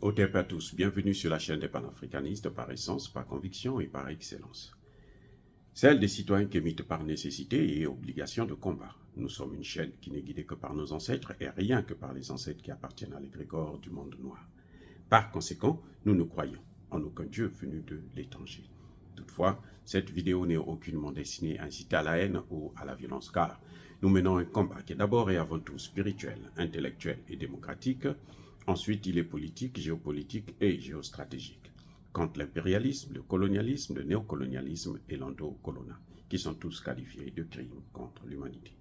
Au TEP à tous, bienvenue sur la chaîne des panafricanistes par essence, par conviction et par excellence. Celle des citoyens qui émitent par nécessité et obligation de combat. Nous sommes une chaîne qui n'est guidée que par nos ancêtres et rien que par les ancêtres qui appartiennent à l'égrégore du monde noir. Par conséquent, nous ne croyons en aucun Dieu venu de l'étranger. Toutefois, cette vidéo n'est aucunement destinée à inciter à la haine ou à la violence, car nous menons un combat qui est d'abord et avant tout spirituel, intellectuel et démocratique. Ensuite, il est politique, géopolitique et géostratégique, contre l'impérialisme, le colonialisme, le néocolonialisme et l'endocolonat, qui sont tous qualifiés de crimes contre l'humanité.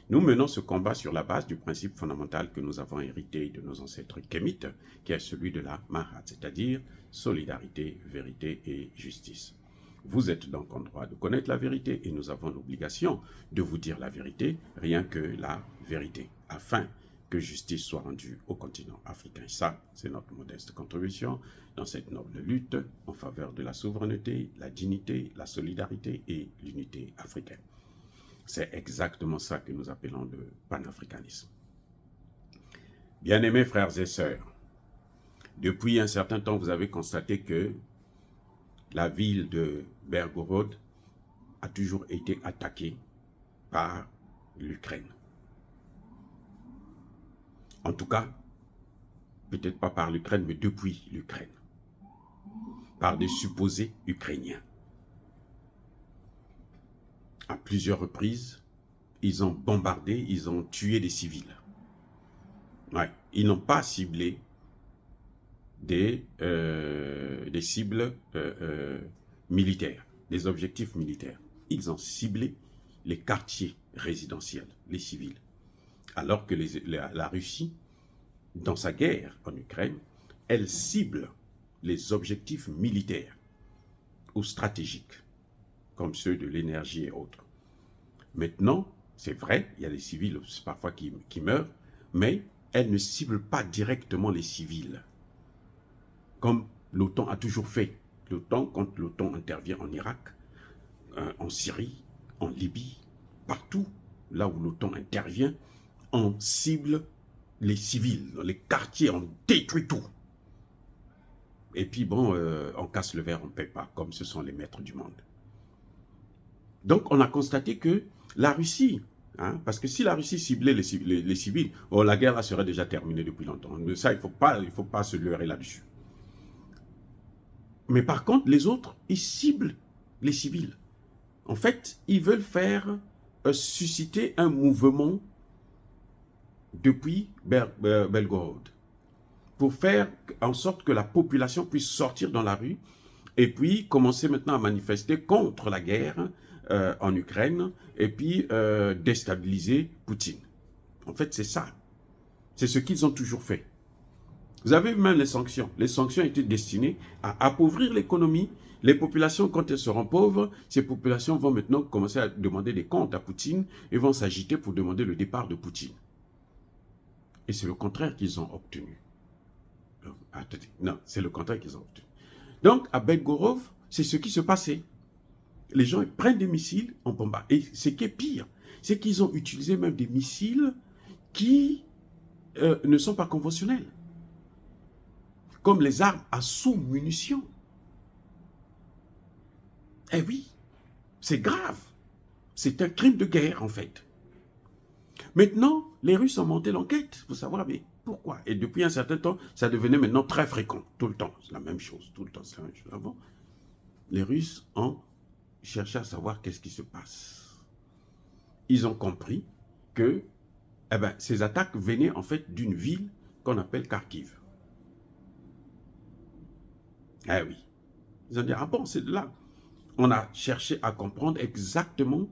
Nous menons ce combat sur la base du principe fondamental que nous avons hérité de nos ancêtres kémites, qui est celui de la Mahat, c'est-à-dire solidarité, vérité et justice. Vous êtes donc en droit de connaître la vérité et nous avons l'obligation de vous dire la vérité, rien que la vérité, afin que justice soit rendue au continent africain. Ça, c'est notre modeste contribution dans cette noble lutte en faveur de la souveraineté, la dignité, la solidarité et l'unité africaine. C'est exactement ça que nous appelons le panafricanisme. Bien-aimés frères et sœurs, depuis un certain temps, vous avez constaté que la ville de Belgorod a toujours été attaquée par l'Ukraine. En tout cas, peut-être pas par l'Ukraine, mais depuis l'Ukraine, par des supposés Ukrainiens. À plusieurs reprises, ils ont bombardé, ils ont tué des civils. Ouais, ils n'ont pas ciblé des cibles militaires, des objectifs militaires. Ils ont ciblé les quartiers résidentiels, les civils. Alors que la Russie, dans sa guerre en Ukraine, elle cible les objectifs militaires ou stratégiques, comme ceux de l'énergie et autres. Maintenant, c'est vrai, il y a des civils parfois qui meurent, mais elle ne cible pas directement les civils, comme l'OTAN a toujours fait. L'OTAN, quand l'OTAN intervient en Irak, en Syrie, en Libye, partout là où l'OTAN intervient, on cible les civils, les quartiers, on détruit tout. Et puis bon, on casse le verre, on ne paie pas, comme ce sont les maîtres du monde. Donc on a constaté que la Russie, parce que si la Russie ciblait les civils, oh, la guerre là serait déjà terminée depuis longtemps. De ça, il ne faut pas se leurrer là-dessus. Mais par contre, les autres, ils ciblent les civils. En fait, ils veulent faire susciter un mouvement depuis Belgorod, pour faire en sorte que la population puisse sortir dans la rue et puis commencer maintenant à manifester contre la guerre en Ukraine et puis déstabiliser Poutine. En fait, c'est ça. C'est ce qu'ils ont toujours fait. Vous avez vu même les sanctions. Les sanctions étaient destinées à appauvrir l'économie. Les populations, quand elles seront pauvres, ces populations vont maintenant commencer à demander des comptes à Poutine et vont s'agiter pour demander le départ de Poutine. Et c'est le contraire qu'ils ont obtenu. Non, c'est le contraire qu'ils ont obtenu. Donc, à Belgorod, c'est ce qui se passait. Les gens prennent des missiles en bombarde. Et ce qui est pire, c'est qu'ils ont utilisé même des missiles qui ne sont pas conventionnels. Comme les armes à sous-munitions. Eh oui, c'est grave. C'est un crime de guerre, en fait. Maintenant, les Russes ont monté l'enquête pour savoir mais pourquoi. Et depuis un certain temps, ça devenait maintenant très fréquent. Tout le temps, c'est la même chose. Tout le temps, c'est la même chose. Avant, les Russes ont cherché à savoir qu'est-ce qui se passe. Ils ont compris que ces attaques venaient en fait d'une ville qu'on appelle Kharkiv. Eh oui. Ils ont dit, ah bon, c'est de là. On a cherché à comprendre exactement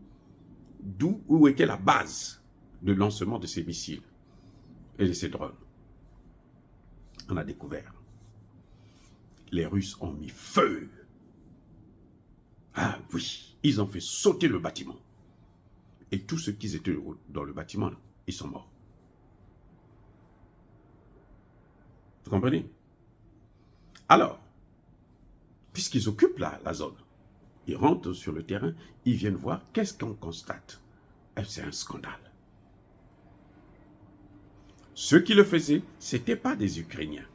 où était la base de lancement de ces missiles et de ces drones. On a découvert. Les Russes ont mis feu. Ah oui, ils ont fait sauter le bâtiment. Et tous ceux qui étaient dans le bâtiment, ils sont morts. Vous comprenez? Alors, puisqu'ils occupent la zone, ils rentrent sur le terrain, ils viennent voir, qu'est-ce qu'on constate? C'est un scandale. Ceux qui le faisaient, ce n'étaient pas des Ukrainiens.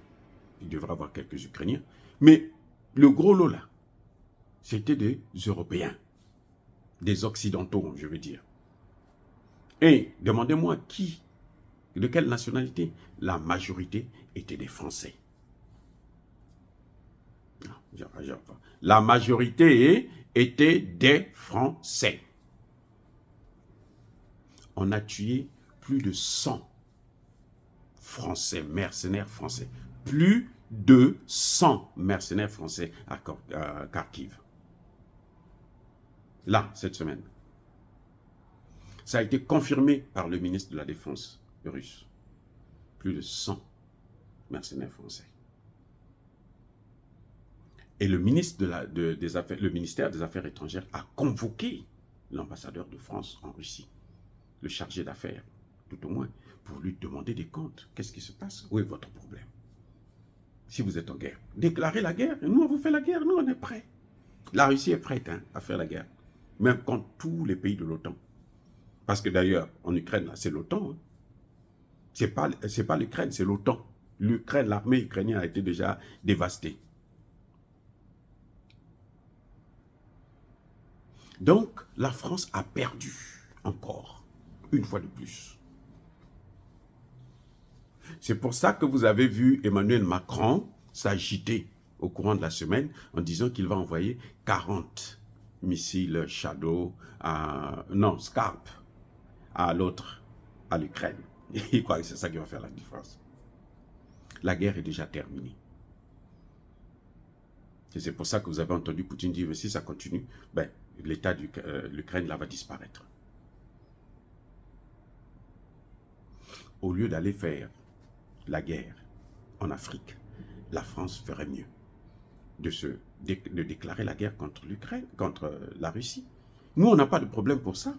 il devrait y avoir quelques Ukrainiens. Mais le gros lot là, c'était des Européens, des Occidentaux, je veux dire. Et demandez-moi qui, de quelle nationalité? La majorité était des Français. Non, la majorité était des Français. On a tué plus de 100 Français, mercenaires français. Plus de 100 mercenaires français à Kharkiv. Là, cette semaine. Ça a été confirmé par le ministre de la Défense russe. Plus de 100 mercenaires français. Et le ministère des Affaires étrangères a convoqué l'ambassadeur de France en Russie, le chargé d'affaires, tout au moins, pour lui demander des comptes. Qu'est-ce qui se passe? Où est votre problème? Si vous êtes en guerre, déclarez la guerre. Et nous, on vous fait la guerre. Nous, on est prêts. La Russie est prête à faire la guerre. Même contre tous les pays de l'OTAN. Parce que d'ailleurs, en Ukraine, c'est l'OTAN. Hein. C'est pas l'Ukraine, c'est l'OTAN. L'Ukraine, l'armée ukrainienne a été déjà dévastée. Donc, la France a perdu encore, une fois de plus. C'est pour ça que vous avez vu Emmanuel Macron s'agiter au courant de la semaine en disant qu'il va envoyer 40 missiles Shadow, Scarp, à l'autre, à l'Ukraine. Il croit que c'est ça qui va faire la différence. La guerre est déjà terminée. Et c'est pour ça que vous avez entendu Poutine dire, mais si ça continue, ben, l'État de l'Ukraine là va disparaître. Au lieu d'aller faire la guerre en Afrique, la France ferait mieux de déclarer la guerre contre l'Ukraine, contre la Russie. Nous, on n'a pas de problème pour ça.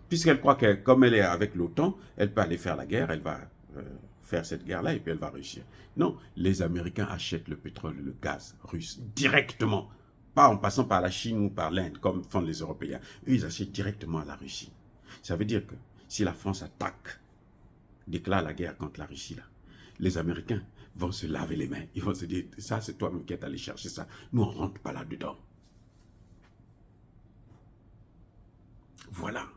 Puisqu'elle croit que, comme elle est avec l'OTAN, elle peut aller faire la guerre, elle va faire cette guerre-là et puis elle va réussir. Non, les Américains achètent le pétrole et le gaz russe directement, pas en passant par la Chine ou par l'Inde, comme font les Européens. Eux, ils achètent directement à la Russie. Ça veut dire que si la France attaque, déclare la guerre contre la Russie, là, les Américains vont se laver les mains. Ils vont se dire, ça c'est toi-même qui es allé chercher ça. Nous, on ne rentre pas là-dedans. Voilà.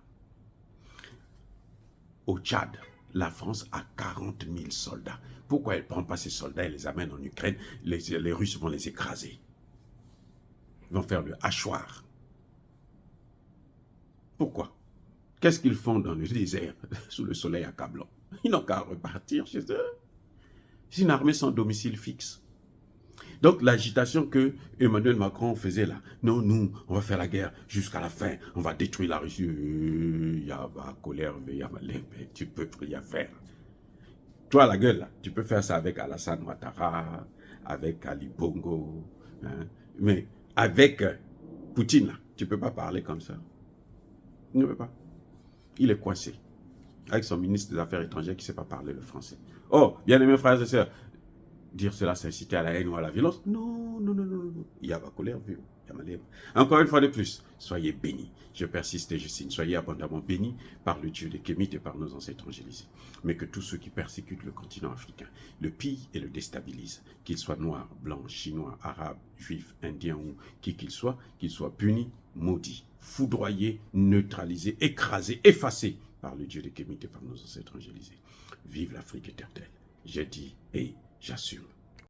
Au Tchad, la France a 40 000 soldats. Pourquoi elle ne prend pas ces soldats et les amène en Ukraine? Les Russes vont les écraser. Ils vont faire le hachoir. Pourquoi? Qu'est-ce qu'ils font dans le désert, sous le soleil accablant? Ils n'ont qu'à repartir chez eux. C'est une armée sans domicile fixe. Donc l'agitation que Emmanuel Macron faisait là, non, nous, on va faire la guerre jusqu'à la fin, on va détruire la Russie. Il y a la colère, tu peux rien faire. Toi, la gueule, là, tu peux faire ça avec Alassane Ouattara, avec Ali Bongo, hein, mais avec Poutine, là, tu ne peux pas parler comme ça. Il ne peut pas. Il est coincé avec son ministre des Affaires étrangères qui ne sait pas parler le français. Oh, bien-aimés frères et sœurs, dire cela, c'est inciter à la haine ou à la violence. Non, non, non, non, non. Il y a ma colère, vu. Encore une fois de plus, soyez bénis. Je persiste et je signe. Soyez abondamment bénis par le Dieu des Kémites et par nos ancêtres angélisés. Mais que tous ceux qui persécutent le continent africain le pillent et le déstabilisent, qu'ils soient noirs, blancs, chinois, arabes, juifs, indiens ou qui qu'ils soient punis, maudits, foudroyés, neutralisés, écrasés, effacés par le Dieu des Kémites et par nos ancêtres angélisés. Vive l'Afrique éternelle. J'ai dit et j'assume.